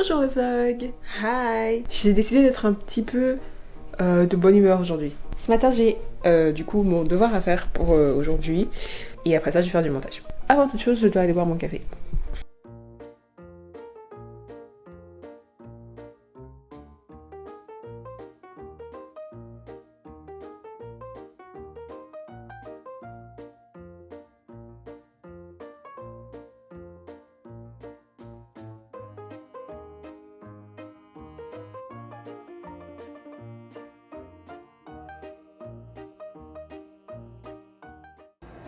Bonjour le vlog. Hi. J'ai décidé d'être un petit peu de bonne humeur aujourd'hui. Ce matin j'ai du coup mon devoir à faire pour aujourd'hui et après ça je vais faire du montage. Avant toute chose je dois aller boire mon café.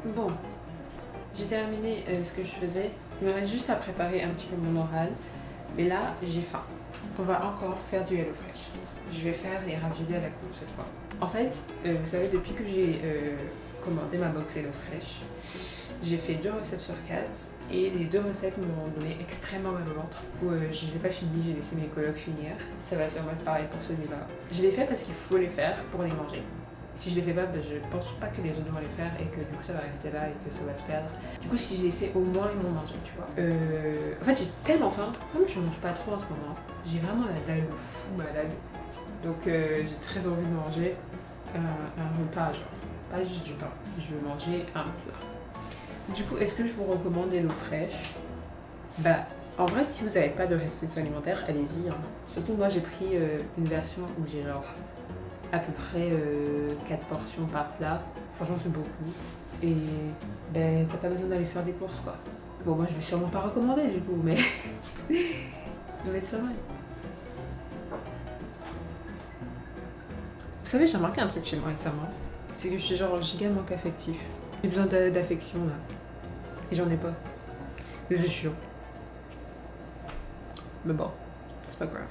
Bon, j'ai terminé ce que je faisais. Il me reste juste à préparer un petit peu mon oral. Mais là, j'ai faim. On va encore faire du HelloFresh. Je vais faire les raviolis à la cour cette fois. En fait, vous savez, depuis que j'ai commandé ma box HelloFresh, j'ai fait 2 recettes sur 4 et les 2 recettes m'ont donné extrêmement mal au ventre. Je ne les ai pas finies, j'ai laissé mes colocs finir. Ça va sûrement être pareil pour celui-là. Je les fais parce qu'il faut les faire pour les manger. Si je les fais pas, je pense pas que les autres vont les faire et que du coup ça va rester là et que ça va se perdre. Du coup, si je les fais, au moins ils vont manger, tu vois. En fait, j'ai tellement faim. Comme je mange pas trop en ce moment, j'ai vraiment la dalle de fou malade. Donc j'ai très envie de manger un repas, genre. Pas juste du pain. Je veux manger un plat. Du coup, est-ce que je vous recommande HelloFresh? Bah, en vrai, si vous n'avez pas de restriction alimentaire, allez-y. Hein. Surtout, moi, j'ai pris une version où j'ai genre à peu près 4 portions par plat. Franchement, c'est beaucoup. Et ben, t'as pas besoin d'aller faire des courses, quoi. Bon, moi, je vais sûrement pas recommander, du coup, mais... mais c'est pas mal. Vous savez, j'ai remarqué un truc chez moi récemment. C'est que je suis genre giga manque affectif. J'ai besoin d'affection, là. Et j'en ai pas. Mais c'est chiant. Mais bon, c'est pas grave.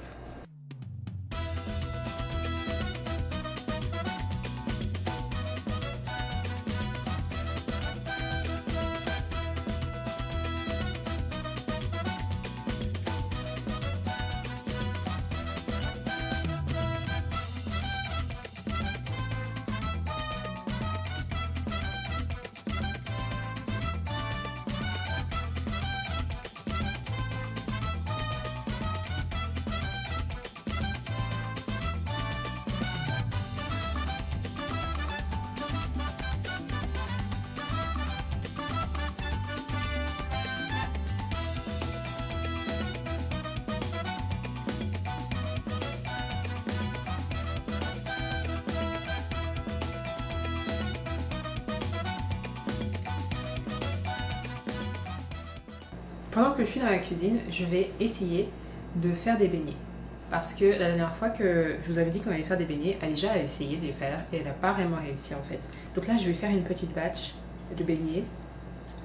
Pendant que je suis dans la cuisine, je vais essayer de faire des beignets. Parce que la dernière fois que je vous avais dit qu'on allait faire des beignets, Alija a essayé de les faire et elle n'a pas vraiment réussi en fait. Donc là, je vais faire une petite batch de beignets.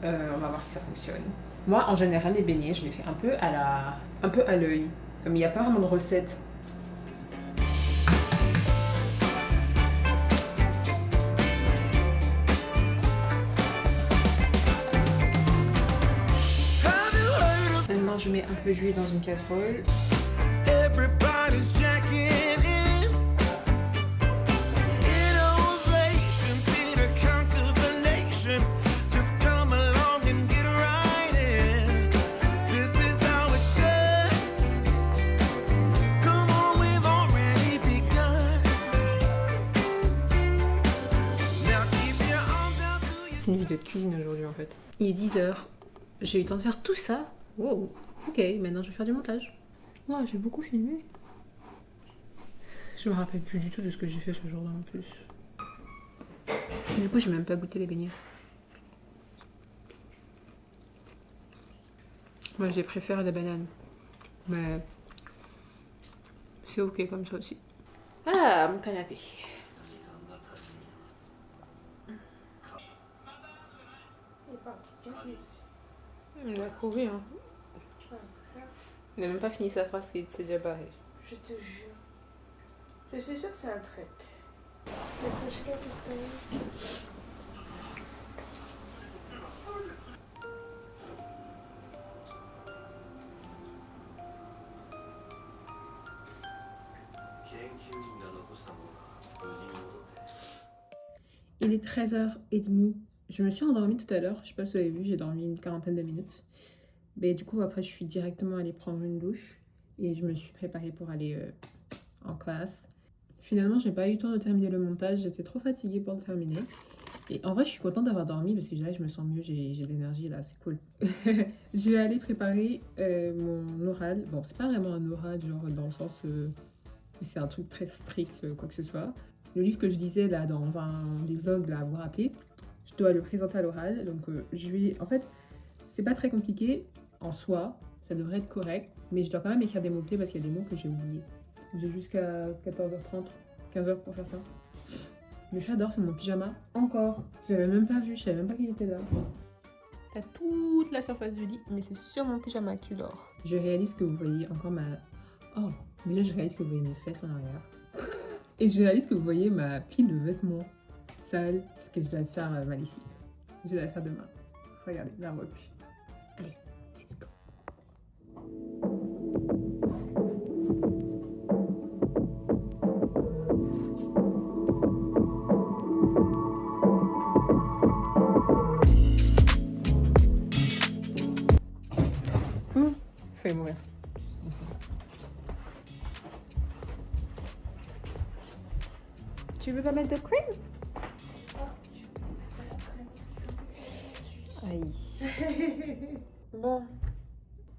On va voir si ça fonctionne. Moi, en général, les beignets, je les fais un peu à l'œil. Comme il n'y a pas vraiment de recette. Maintenant, je mets un peu d'huile dans une casserole. C'est une vidéo de cuisine aujourd'hui en fait. Il est 10h. J'ai eu le temps de faire tout ça. Wow. Ok, maintenant je vais faire du montage. Wow, j'ai beaucoup filmé. Je me rappelle plus du tout de ce que j'ai fait ce jour-là en plus. Du coup, j'ai même pas goûté les beignets. Moi, j'ai préféré la banane. Mais c'est ok comme ça aussi. Ah, mon canapé. Il est parti bien vite. Il a couru, hein. Il n'a même pas fini sa phrase qu'il s'est déjà barré. Je te jure. Je suis sûre que c'est un traite. La Sashka, qu'est-ce que Il est 13h30. Je me suis endormie tout à l'heure. Je sais pas si vous avez vu, j'ai dormi une quarantaine de minutes. Mais du coup, après, je suis directement allée prendre une douche. et je me suis préparée pour aller en classe. Finalement, j'ai pas eu le temps de terminer le montage, j'étais trop fatiguée pour le terminer. Et en vrai, je suis contente d'avoir dormi parce que là, je me sens mieux, j'ai de l'énergie là, c'est cool. Je vais aller préparer mon oral. Bon, c'est pas vraiment un oral, genre dans le sens c'est un truc très strict, quoi que ce soit. Le livre que je lisais là dans un des vlogs, là, vous vous rappelez, je dois le présenter à l'oral. Donc, je vais. En fait, c'est pas très compliqué en soi, ça devrait être correct, mais je dois quand même écrire des mots-clés parce qu'il y a des mots que j'ai oubliés. J'ai jusqu'à 14h30, 15h pour faire ça. Le chat dort sur mon pyjama encore. J'avais même pas vu, je savais même pas qu'il était là. T'as toute la surface du lit, mais c'est sur mon pyjama que tu dors. Je réalise que vous voyez encore ma... Oh, déjà je réalise que vous voyez mes fesses en arrière. Et je réalise que vous voyez ma pile de vêtements sales, parce que je dois faire ma lessive. Je dois la faire demain. Regardez, là on voit plus. Allez, let's go. Fais mourir. Tu veux pas mettre de cream? Aïe. Bon,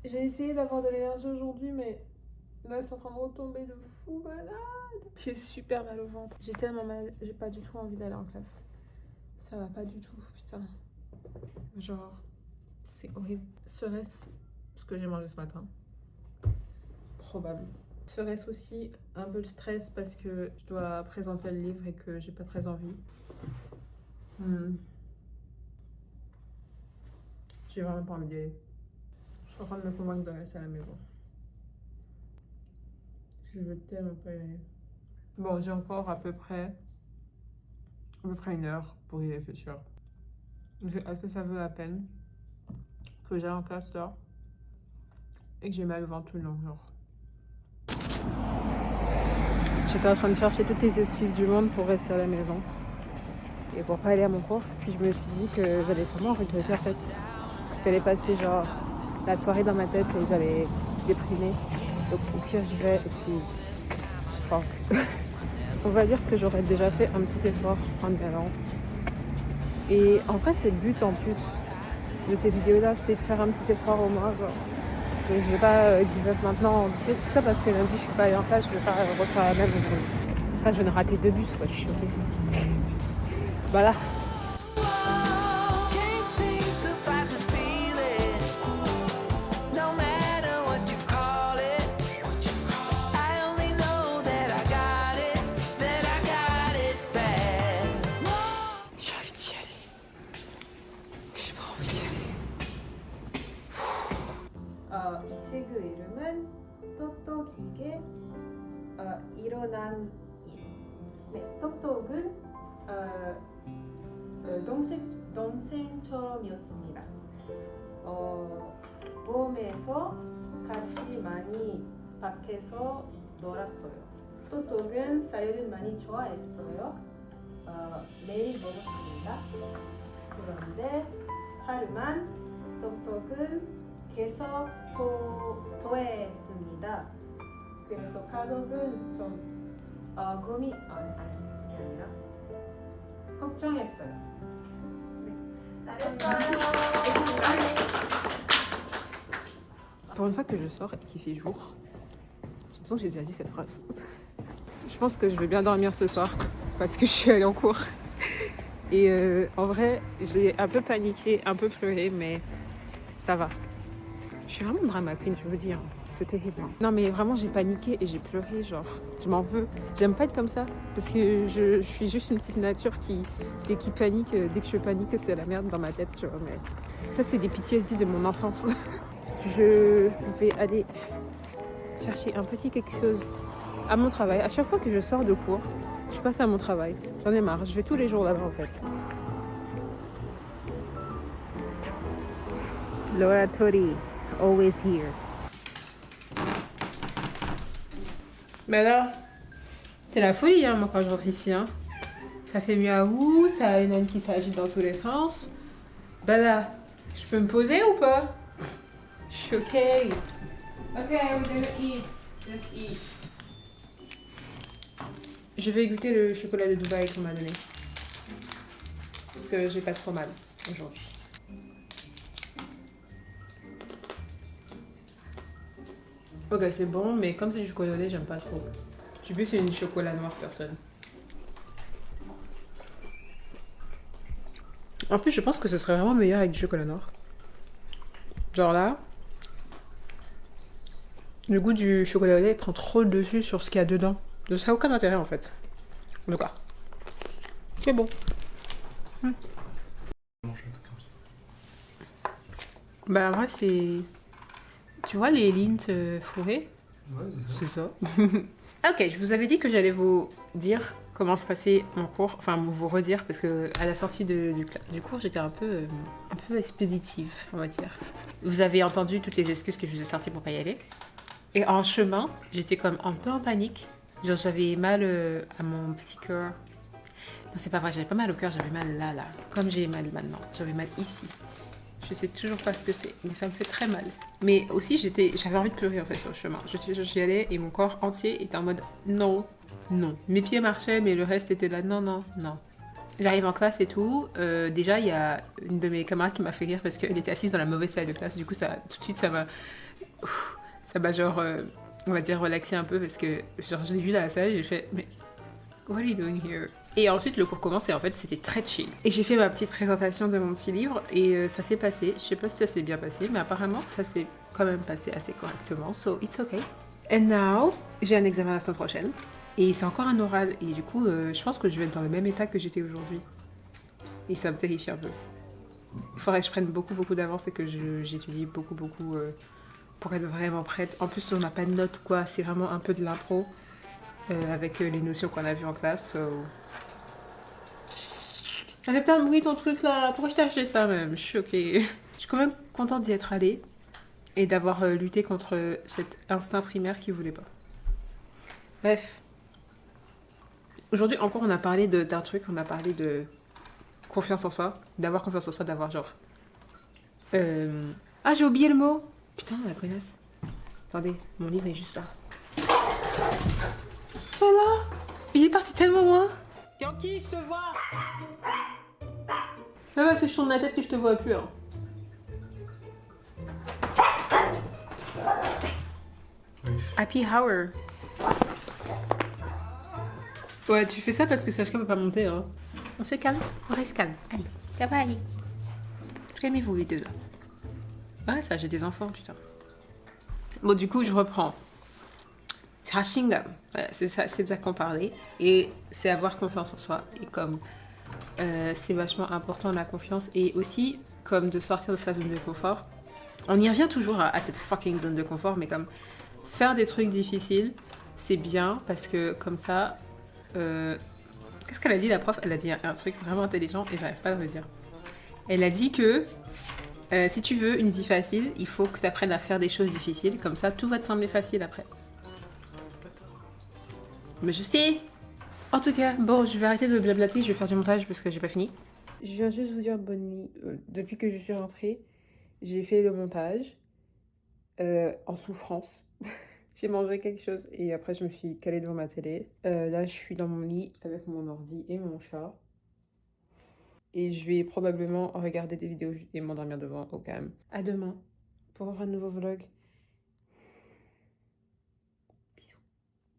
j'ai essayé d'avoir de l'énergie aujourd'hui, mais là c'est en train de retomber de fou malade. J'ai super mal au ventre. J'ai tellement mal, j'ai pas du tout envie d'aller en classe. Ça va pas du tout, putain. Genre, c'est horrible. Serait-ce ce que j'ai mangé ce matin? Probable. Serait-ce aussi un peu le stress parce que je dois présenter le livre et que j'ai pas très envie. J'ai vraiment pas envie d'y aller. Je suis en train de me convaincre de rester à la maison. Je veux tellement pas y aller. Bon, j'ai encore à peu près 1 heure pour y réfléchir. Est-ce que ça vaut la peine que j'aille en classe là et que j'ai mal au ventre tout le long, genre. J'étais en train de chercher toutes les excuses du monde pour rester à la maison et pour pas aller à mon cours. Puis je me suis dit que j'allais sûrement regretter en fait. J'allais passer genre la soirée dans ma tête et j'allais déprimer. Donc au pire j'y vais et puis fuck. On va dire que j'aurais déjà fait un petit effort en y allant. Et en fait c'est le but en plus de ces vidéos là, c'est de faire un petit effort au moins genre. Et je vais pas give up maintenant. Tout ça parce que lundi je suis pas allée en classe, je vais pas refaire la même aujourd'hui. Enfin je viens de rater 2 bus, je suis choquée. Voilà. 이 책의 이름은 똑똑이게 일어난 일. 네, 똑똑은 동생처럼이었습니다. 몸에서 같이 많이 밖에서 놀았어요. 똑똑은 쌀을 많이 좋아했어요. 매일 먹었습니다. 그런데 하루만 똑똑은 계속 토했습니다. 그래서 가족은 좀 고민이 아니라 걱정했어요. Pour une fois que je sors et qu'il fait jour, j'ai l'impression que j'ai déjà dit cette phrase. Je pense que je vais bien dormir ce soir parce que je suis allée en cours. Et en vrai, j'ai un peu paniqué, un peu pleuré, mais ça va. Je suis vraiment drama queen, je veux dire. C'est terrible. Non mais vraiment j'ai paniqué et j'ai pleuré, genre je m'en veux. J'aime pas être comme ça parce que je suis juste une petite nature qui dès que je panique c'est la merde dans ma tête, tu vois. Mais ça c'est des PTSD de mon enfance. Je vais aller chercher un petit quelque chose à mon travail. À chaque fois que je sors de cours, je passe à mon travail. J'en ai marre, je vais tous les jours là-bas en fait. Laura Tori, always here. Mais là, c'est la folie hein, moi quand je rentre ici. Hein. Ça fait miaou, ça a une âne qui s'agite dans tous les sens. Ben là, je peux me poser ou pas? Je suis ok. Ok, we're gonna eat. Let's eat. Je vais goûter le chocolat de Dubaï qu'on m'a donné. Parce que j'ai pas trop mal aujourd'hui. Ok, c'est bon, mais comme c'est du chocolat au lait, j'aime pas trop. Je sais plus si c'est une chocolat noir personne. En plus, je pense que ce serait vraiment meilleur avec du chocolat noir. Genre là, le goût du chocolat au lait prend trop le dessus sur ce qu'il y a dedans. Donc ça n'a aucun intérêt en fait. En tout cas, c'est bon. Bah en vrai c'est... Tu vois les lints fourrées? Ouais, C'est ça. Ok, je vous avais dit que j'allais vous dire comment se passait mon cours, enfin vous redire parce que à la sortie du cours j'étais un peu expéditive, on va dire. Vous avez entendu toutes les excuses que je vous ai sorties pour pas y aller. Et en chemin, j'étais comme un peu en panique. Genre j'avais mal à mon petit cœur. Non, c'est pas vrai, j'avais pas mal au cœur, j'avais mal là, comme j'ai mal maintenant. J'avais mal ici. Je sais toujours pas ce que c'est, mais ça me fait très mal. Mais aussi, j'avais envie de pleurer en fait sur le chemin. J'y allais et mon corps entier était en mode non, non. Mes pieds marchaient, mais le reste était là non, non, non. J'arrive en classe et tout. Déjà, il y a une de mes camarades qui m'a fait rire parce qu'elle était assise dans la mauvaise salle de classe. Du coup, ça, tout de suite, ça m'a genre, on va dire, relaxé un peu parce que genre, je l'ai vu dans la salle et j'ai fait, mais what are you doing here? Et ensuite, le cours commence et en fait, c'était très chill. Et j'ai fait ma petite présentation de mon petit livre et ça s'est passé. Je sais pas si ça s'est bien passé, mais apparemment, ça s'est quand même passé assez correctement. So, it's okay. And now, j'ai un examen la semaine prochaine. Et c'est encore un oral. Et du coup, je pense que je vais être dans le même état que j'étais aujourd'hui. Et ça me terrifie un peu. Il faudrait que je prenne beaucoup, beaucoup d'avance et que j'étudie beaucoup, beaucoup pour être vraiment prête. En plus, on n'a pas de notes, quoi. C'est vraiment un peu de l'impro avec les notions qu'on a vues en classe. So... Ça fait plein de bruit ton truc là. Pourquoi je t'ai acheté ça même? Je suis choquée. Je suis quand même contente d'y être allée et d'avoir lutté contre cet instinct primaire qui voulait pas. Bref. Aujourd'hui encore on a parlé d'un truc, on a parlé de confiance en soi. D'avoir confiance en soi, d'avoir genre... Ah j'ai oublié le mot. Putain la connasse. Attendez, mon livre est juste là. Voilà. Il est parti tellement loin. Yankee, je te vois. Ah ouais, c'est je tourne la tête que je te vois plus. Hein. Oui. Happy Hour. Ouais, tu fais ça parce que Sachka peut pas monter. Hein. On se calme, on reste calme. Allez, cavalier. Calmez-vous les deux là. Ouais, ça, j'ai des enfants, putain. Bon, du coup, je reprends. Hashingam. Voilà, c'est de ça qu'on parlait. Et c'est avoir confiance en soi. Et comme c'est vachement important la confiance. Et aussi, comme de sortir de sa zone de confort. On y revient toujours à cette fucking zone de confort. Mais comme faire des trucs difficiles, c'est bien. Parce que comme ça... Qu'est-ce qu'elle a dit la prof? Elle a dit un truc vraiment intelligent et j'arrive pas à le dire. Elle a dit que si tu veux une vie facile, il faut que tu apprennes à faire des choses difficiles. Comme ça, tout va te sembler facile après. Mais je sais. En tout cas, bon, je vais arrêter de blablater, je vais faire du montage parce que j'ai pas fini. Je viens juste vous dire bonne nuit. Depuis que je suis rentrée, j'ai fait le montage en souffrance. J'ai mangé quelque chose et après je me suis calée devant ma télé. Là, je suis dans mon lit avec mon ordi et mon chat. Et je vais probablement regarder des vidéos et m'endormir devant au calme. À demain pour un nouveau vlog.